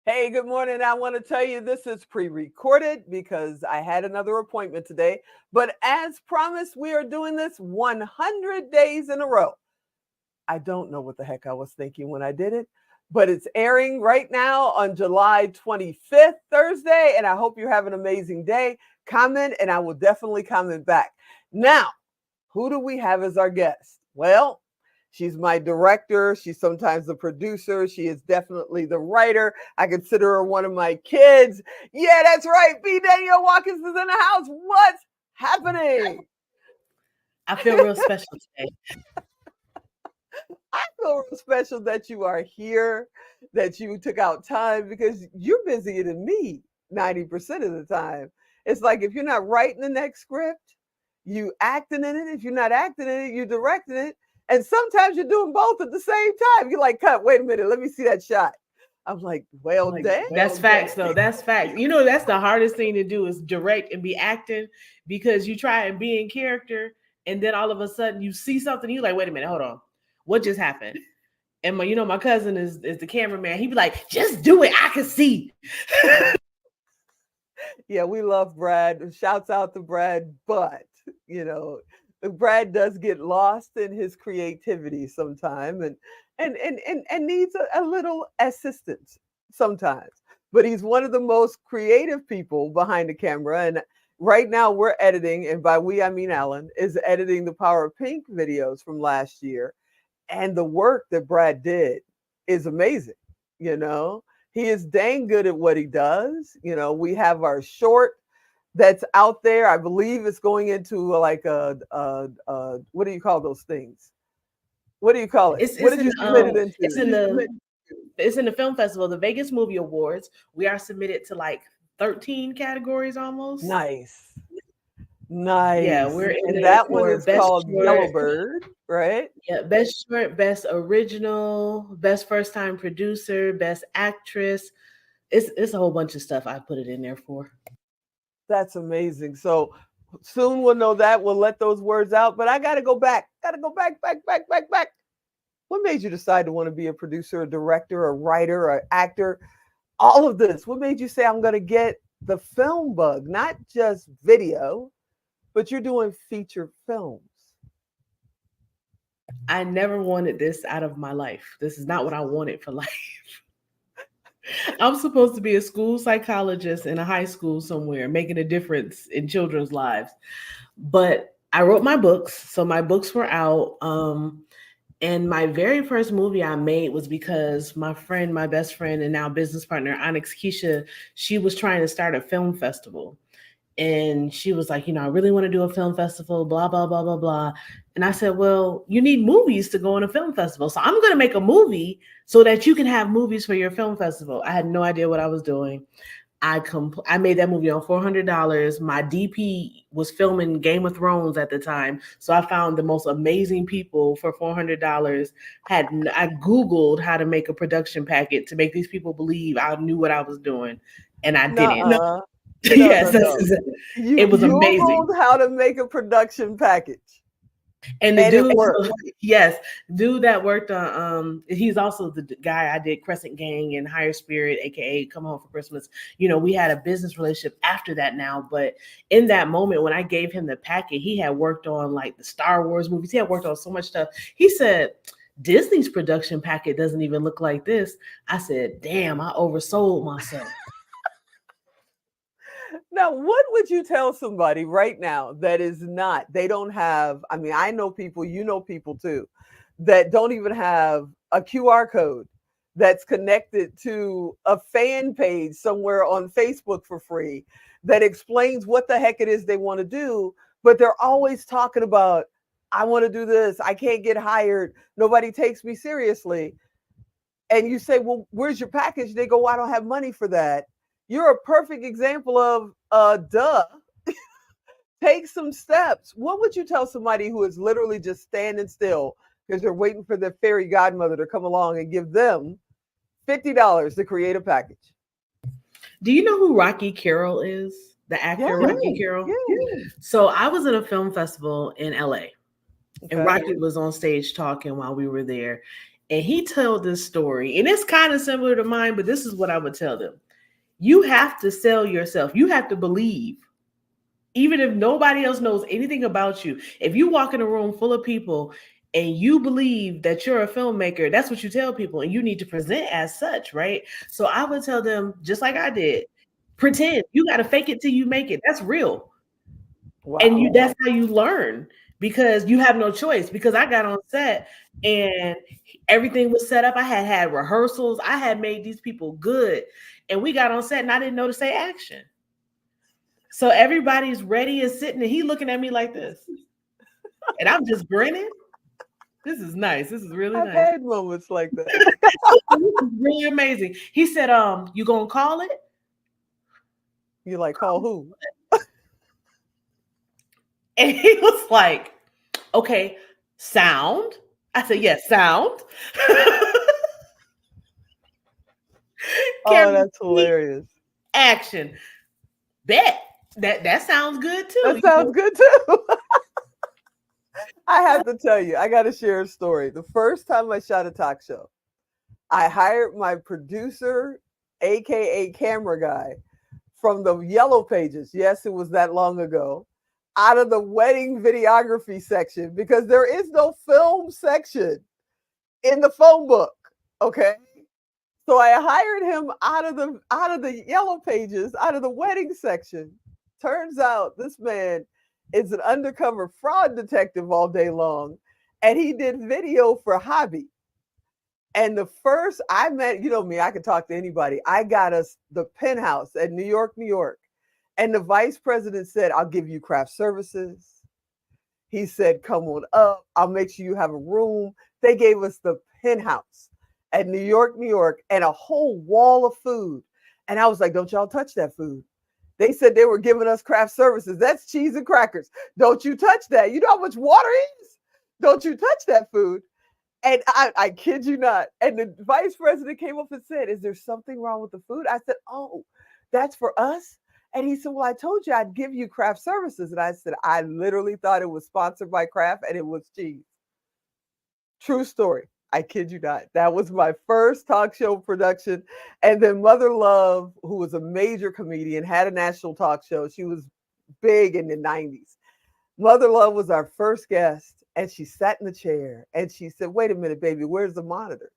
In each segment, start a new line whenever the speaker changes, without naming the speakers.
Hey, good morning. I want to tell you this is pre-recorded because I had another appointment today. But as promised, we are doing this 100 days in a row. I don't know what the heck I was thinking when I did it, but it's airing right now on July 25th, Thursday. And I hope you have an amazing day. Comment, and I will definitely comment back. Now, who do we have as our guest? Well, she's my director. She's sometimes the producer. She is definitely the writer. I consider her one of my kids. Yeah, that's right. B. Danielle Watkins is in the house. What's happening?
I feel real special today.
I feel real special that you are here, that you took out time because you're busier than me 90% of the time. It's like if you're not writing the next script, you acting in it. If you're not acting in it, you're directing it. And sometimes you're doing both at the same time. You're like, cut, wait a minute, let me see that shot. I'm like, well, dang.
That's facts, though. That's facts. You know, that's the hardest thing to do is direct and be acting, because you try and be in character, and then all of a sudden you see something, you're like, wait a minute, hold on. What just happened? And my cousin is the cameraman. He'd be like, just do it. I can see.
Yeah, we love Brad. Shouts out to Brad, but Brad does get lost in his creativity sometime and needs a little assistance sometimes. But he's one of the most creative people behind the camera. And right now we're editing, and by we I mean Alan is editing the Power of Pink videos from last year. And the work that Brad did is amazing. He is dang good at what he does. We have our short that's out there. I believe it's going into like a what do you call those things? What do you call it? What did you submit it into?
It's in the film festival, the Vegas Movie Awards. We are submitted to like 13 categories almost.
Nice. Yeah,
we're in
and that one is called Yellowbird, right?
Yeah, best short, best original, best first time producer, best actress. It's a whole bunch of stuff I put it in there for.
That's amazing. So soon we'll know that. We'll let those words out. But I got to go back. Back. What made you decide to want to be a producer, a director, a writer, an actor? All of this. What made you say, I'm going to get the film bug, not just video, but you're doing feature films?
I never wanted this out of my life. This is not what I wanted for life. I'm supposed to be a school psychologist in a high school somewhere, making a difference in children's lives. But I wrote my books. So my books were out. And my very first movie I made was because my best friend and now business partner, Onyx Keisha, she was trying to start a film festival. And she was like, I really want to do a film festival, blah, blah, blah, blah, blah. And I said, well, you need movies to go on a film festival. So I'm going to make a movie so that you can have movies for your film festival. I had no idea what I was doing. I made that movie on $400. My DP was filming Game of Thrones at the time. So I found the most amazing people for $400. I Googled how to make a production packet to make these people believe I knew what I was doing. And I didn't.
No.
Yes, it was amazing.
Googled how to make a production package.
And the dude that worked on he's also the guy I did Crescent Gang and Higher Spirit, aka Come Home for Christmas. We had a business relationship after that now, but in that moment when I gave him the packet, he had worked on like the Star Wars movies. He had worked on so much stuff. He said, Disney's production packet doesn't even look like this. I said, damn, I oversold myself.
Now, what would you tell somebody right now that is not, they don't have, I know people, people too, that don't even have a QR code that's connected to a fan page somewhere on Facebook for free that explains what the heck it is they want to do, but they're always talking about, I want to do this, I can't get hired, nobody takes me seriously. And you say, well, where's your package? They go, well, I don't have money for that. You're a perfect example of take some steps. What would you tell somebody who is literally just standing still because they're waiting for their fairy godmother to come along and give them $50 to create a package?
Do you know who Rocky Carroll is? The actor Rocky Carroll?
Yeah.
So I was at a film festival in LA. Okay. And Rocky was on stage talking while we were there. And he told this story, and it's kind of similar to mine, but this is what I would tell them. You have to sell yourself. You have to believe. Even if nobody else knows anything about you, if you walk in a room full of people and you believe that you're a filmmaker, that's what you tell people, and you need to present as such, right? So I would tell them, just like I did, pretend. You got to fake it till you make it. That's real. And
Wow.
that's how you learn, because you have no choice. Because I got on set and everything was set up. I had rehearsals. I had made these people good, and we got on set and I didn't know to say action. So everybody's ready and sitting, and he looking at me like this, and I'm just grinning. This is nice. This is really
I've
nice.
had moments like that.
This is really amazing. He said, you gonna call it?
You like, call who?
And he was like, okay, sound. I said, yes, sound.
Oh,
Camera,
that's hilarious.
action. Bet. That sounds good too.
That sounds good too. I have to tell you, I got to share a story. The first time I shot a talk show, I hired my producer, AKA camera guy, from the Yellow Pages. Yes, it was that long ago. Out of the wedding videography section, because there is no film section in the phone book. Okay. So I hired him out of the Yellow Pages, out of the wedding section. Turns out this man is an undercover fraud detective all day long, and he did video for hobby. And the first I met, you know me, I could talk to anybody. I got us the penthouse at New York, New York. And the vice president said, I'll give you craft services. He said, come on up. I'll make sure you have a room. They gave us the penthouse at New York, New York, and a whole wall of food. And I was like, don't y'all touch that food. They said they were giving us craft services. That's cheese and crackers. Don't you touch that. You know how much water is? Don't you touch that food. And I kid you not. And the vice president came up and said, is there something wrong with the food? I said, oh, that's for us? And he said, well, I told you I'd give you craft services. And I said, I literally thought it was sponsored by Kraft, and it was cheese. True story. I kid you not. That was my first talk show production. And then Mother Love, who was a major comedian, had a national talk show. She was big in the 90s. Mother Love was our first guest, and she sat in the chair and she said, wait a minute, baby, where's the monitors?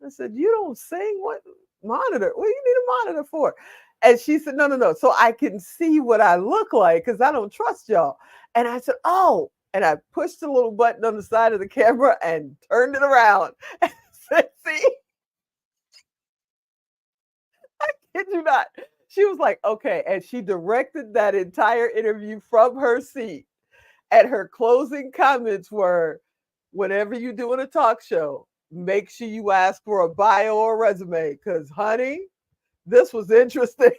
I said, you don't sing? What monitor? What do you need a monitor for? And she said, no, no, no. So I can see what I look like, because I don't trust y'all. And I said, oh. And I pushed the little button on the side of the camera and turned it around and said, see? I kid you not. She was like, okay. And she directed that entire interview from her seat. And her closing comments were, whenever you do in a talk show, make sure you ask for a bio or resume, because, honey, this was interesting.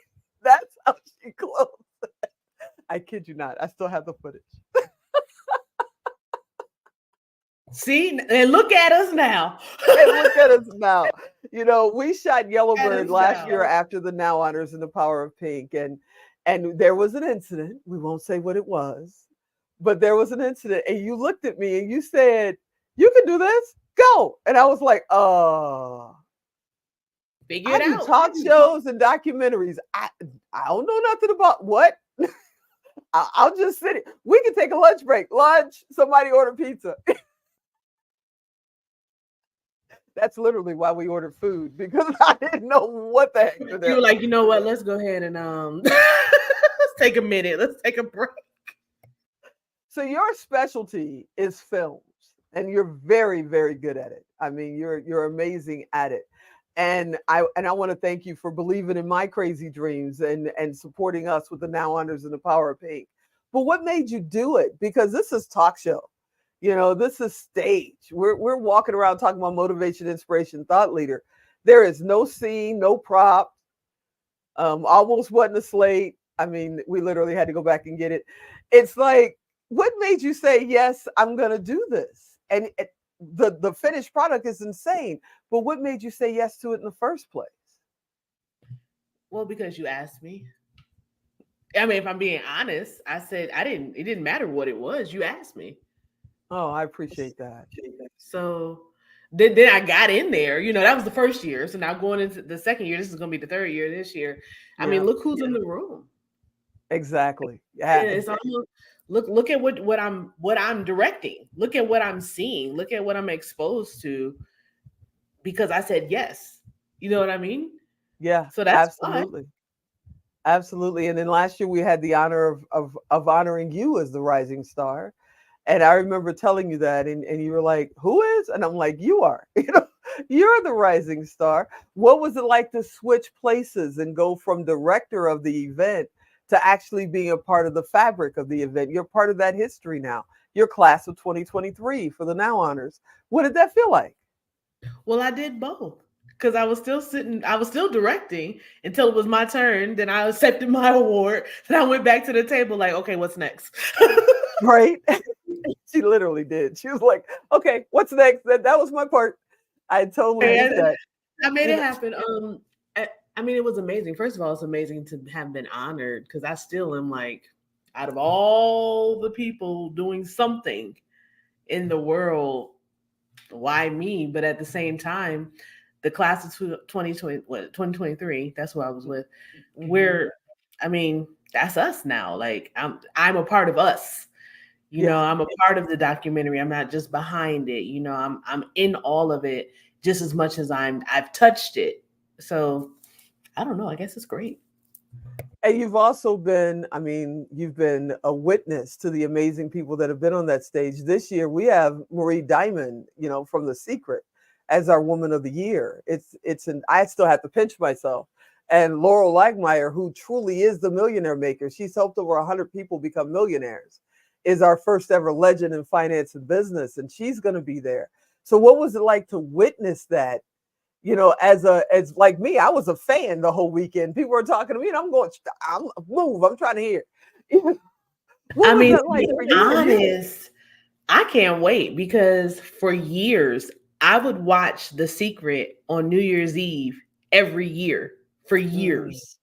That's how she closed. I kid you not. I still have the footage.
See, and look at us now.
And look at us now. You know, we shot Yellowbird last
now.
year after the Now Honors and the Power of Pink, and there was an incident. We won't say what it was, but there was an incident, and you looked at me and you said, "You can do this. Go." And I was like,
Figure
I
it
do
out.
talk shows and documentaries. I don't know nothing about what." I'll just sit it. We can take a lunch break. Lunch, somebody order pizza. That's literally why we ordered food, because I didn't know what the heck.
You were like, you know what? Let's go ahead and let's take a minute. Let's take a break.
So your specialty is films, and you're very, very good at it. I mean, you're amazing at it. And I want to thank you for believing in my crazy dreams and supporting us with the Now Honors and the Power of Pink. But what made you do it? Because this is talk show. You know, this is stage. We're walking around talking about motivation, inspiration, thought leader. There is no scene, no prop. Almost wasn't a slate. I mean, we literally had to go back and get it. It's like, what made you say, yes, I'm going to do this? And the finished product is insane. But what made you say yes to it in the first place?
Well, because you asked me. I mean, if I'm being honest, I said it didn't matter what it was. You asked me.
Oh, I appreciate that.
So then I got in there. You know, that was the first year. So now going into the second year, this is going to be the third year this year. I mean,
Yeah,
look who's in the room.
exactly.
And
Yeah,
it's almost look at what I'm directing. Look at what I'm seeing. Look at what I'm exposed to because I said yes. You know what I mean?
yeah,
So that's fun.
absolutely. Absolutely. And then last year we had the honor of honoring you as the rising star. And I remember telling you that, and you were like, "Who is?" And I'm like, "You are." You're the rising star. What was it like to switch places and go from director of the event to actually being a part of the fabric of the event? You're part of that history now. You're class of 2023 for the Now Honors. What did that feel like?
Well, I did both because I was still directing until it was my turn. Then I accepted my award. Then I went back to the table, like, okay, what's next?
Right? She literally did. She was like, "Okay, what's next?" That was my part. I totally get
And
that.
I made
You
it
know,
happen. I mean, it was amazing. First of all, it's amazing to have been honored because I still am like, out of all the people doing something in the world, why me? But at the same time, the class of 2020, 2023, that's who I was with.
mhm.
Where, I mean, that's us now. Like I'm a part of us. You know,
Yes.
I'm a part of the documentary. I'm not just behind it. You know, I'm in all of it just as much as I've touched it. So I don't know. I guess it's great.
And you've also been, I mean, you've been a witness to the amazing people that have been on that stage. This year, we have Marie Diamond, from The Secret as our Woman of the Year. I still have to pinch myself. And Laurel Langmeyer, who truly is the millionaire maker, she's helped over 100 people become millionaires, is our first ever legend in finance and business. And she's going to be there. So, what was it like to witness that? As like me, I was a fan the whole weekend. People were talking to me, and I'm going, I'm trying to hear. What
I
was
mean,
that
to
like
be
for you?
honest, I can't wait because for years I would watch The Secret on New Year's Eve every year for
Mm,
years.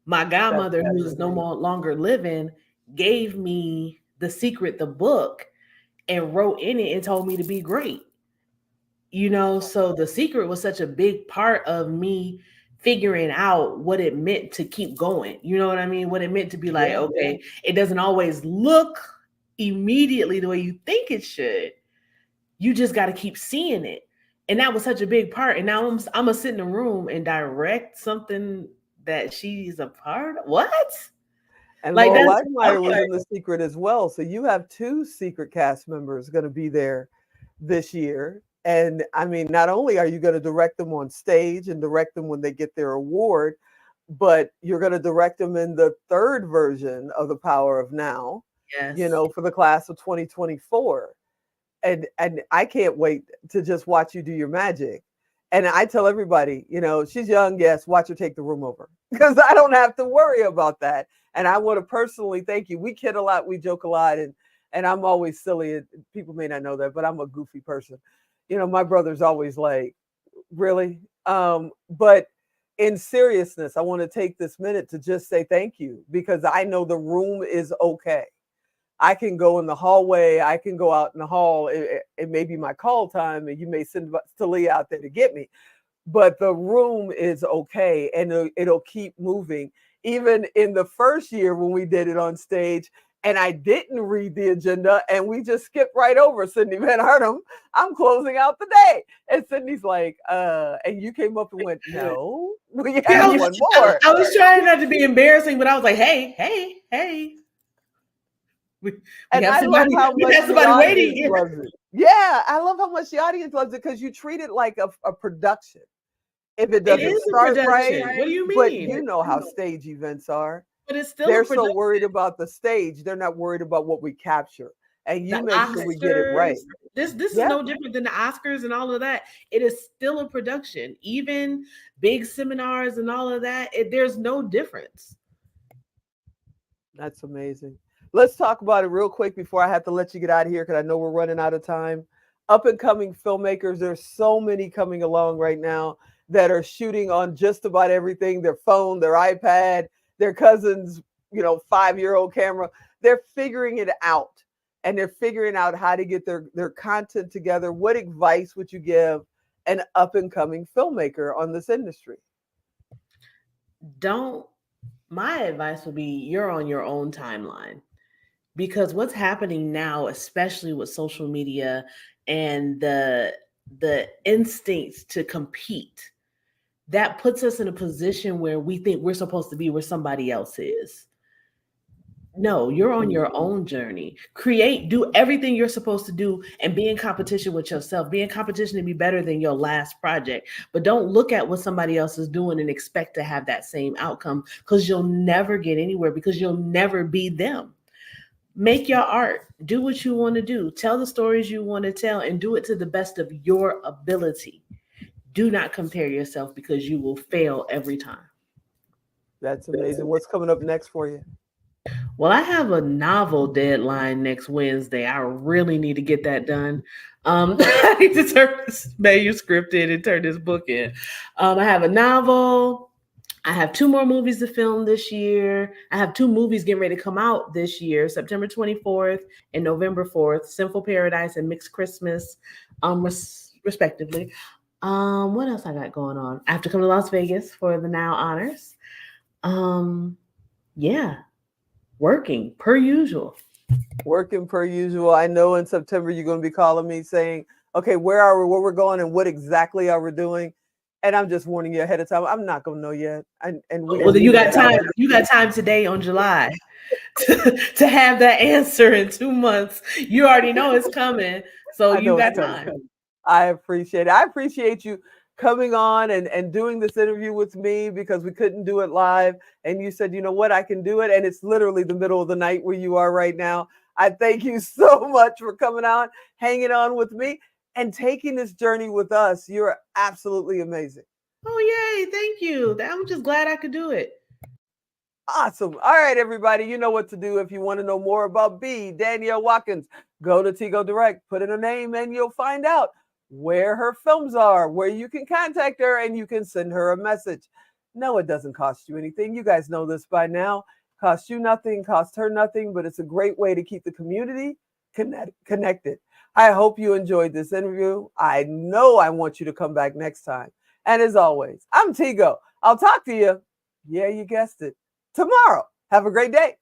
My
that's
godmother, who is no
fascinating.
more longer living, gave me The Secret, the book, and wrote in it and told me to be great. You know, so The Secret was such a big part of me figuring out what it meant to keep going. You know what I mean? What it meant to be like,
Yeah.
okay, it doesn't always look immediately the way you think it should. You just got to keep seeing it. And that was such a big part. And now I'm gonna sit in a room and direct something that she's a part of. What?
And
Like
Laurel
that's
Langmeyer was in The Secret as well. So you have two secret cast members going to be there this year. And I mean, not only are you going to direct them on stage and direct them when they get their award, but you're going to direct them in the third version of The Power of Now,
yes.
for the class of 2024. And I can't wait to just watch you do your magic. And I tell everybody, she's young, yes, watch her take the room over because I don't have to worry about that. And I want to personally thank you. We kid a lot, we joke a lot, and I'm always silly. People may not know that, but I'm a goofy person. My brother's always like, really? But in seriousness, I want to take this minute to just say thank you because I know the room is okay. I can go in the hallway. I can go out in the hall. It may be my call time, and you may send Talia out there to get me. But the room is okay, and it'll keep moving. Even in the first year when we did it on stage, and I didn't read the agenda, and we just skipped right over Sydney Van Arnhem. I'm closing out the day, and Sydney's like, and you came up and went, no, we
Yeah,
have one more.
I was trying not to be embarrassing, but I was like, hey, hey, hey. We,
And I love how
we
much
have
the
somebody
audience
waiting.
loves it. Yeah, I love how much the audience loves it because you treat it like a production. If it
It
doesn't
is a
start right,
production. What do you
but
mean?
you know how stage events are.
But it's still a
They're so
production.
worried about the stage, they're not worried about what we capture. And
The
you make sure we get it
Oscars.
right.
This is
Yeah,
no different than the Oscars and all of that. It is still a production. Even big seminars and all of that. There's no difference.
that's amazing. Let's talk about it real quick before I have to let you get out of here because I know we're running out of time. Up and coming filmmakers, there's so many coming along right now that are shooting on just about everything, their phone, their iPad, their cousin's, 5-year-old camera. They're figuring it out. and they're figuring out how to get their content together, what advice would you give an up and coming filmmaker on this industry?
My advice would be you're on your own timeline, because what's happening now, especially with social media and the instincts to compete, that puts us in a position where we think we're supposed to be where somebody else is. No, you're on your own journey. Do everything you're supposed to do and be in competition with yourself. Be in competition to be better than your last project. But don't look at what somebody else is doing and expect to have that same outcome, because you'll never get anywhere, because you'll never be them. Make your art. Do what you want to do. Tell the stories you want to tell, and do it to the best of your ability. Do not compare yourself, because you will fail every time.
That's amazing. What's coming up next for you?
Well, I have a novel deadline next Wednesday. I really need to get that done. I need to turn this manuscript in and turn this book in. I have a novel. I have 2 more movies to film this year. I have 2 movies getting ready to come out this year, September 24th and November 4th, Sinful Paradise and Mixed Christmas, respectively. What else I got going on? I have to come to Las Vegas for the Now Honors. Yeah. Working per usual.
Working per usual. I know in September you're going to be calling me saying, okay, where are we, where we're going, and what exactly are we doing? And I'm just warning you ahead of time. I'm not going to know yet.
Well, you got time. You got time today on July to have that answer in 2 months. You already know it's coming, so you got time.
I appreciate it. I appreciate you coming on and doing this interview with me, because we couldn't do it live. And you said, you know what, I can do it. And it's literally the middle of the night where you are right now. I thank you so much for coming on, hanging on with me, and taking this journey with us. You're absolutely amazing.
Oh, yay. Thank you. I'm just glad I could do it.
Awesome. All right, everybody, you know what to do. If you want to know more about Danielle Watkins, go to TGO Direct, put in her name, and you'll find out where her films are, where you can contact her, and you can send her a message. No, it doesn't cost you anything. You guys know this by now. Costs you nothing, costs her nothing, but it's a great way to keep the community connected. I hope you enjoyed this interview. I know I want you to come back next time. And as always, I'm TGO. I'll talk to you. Yeah, you guessed it. Tomorrow. Have a great day.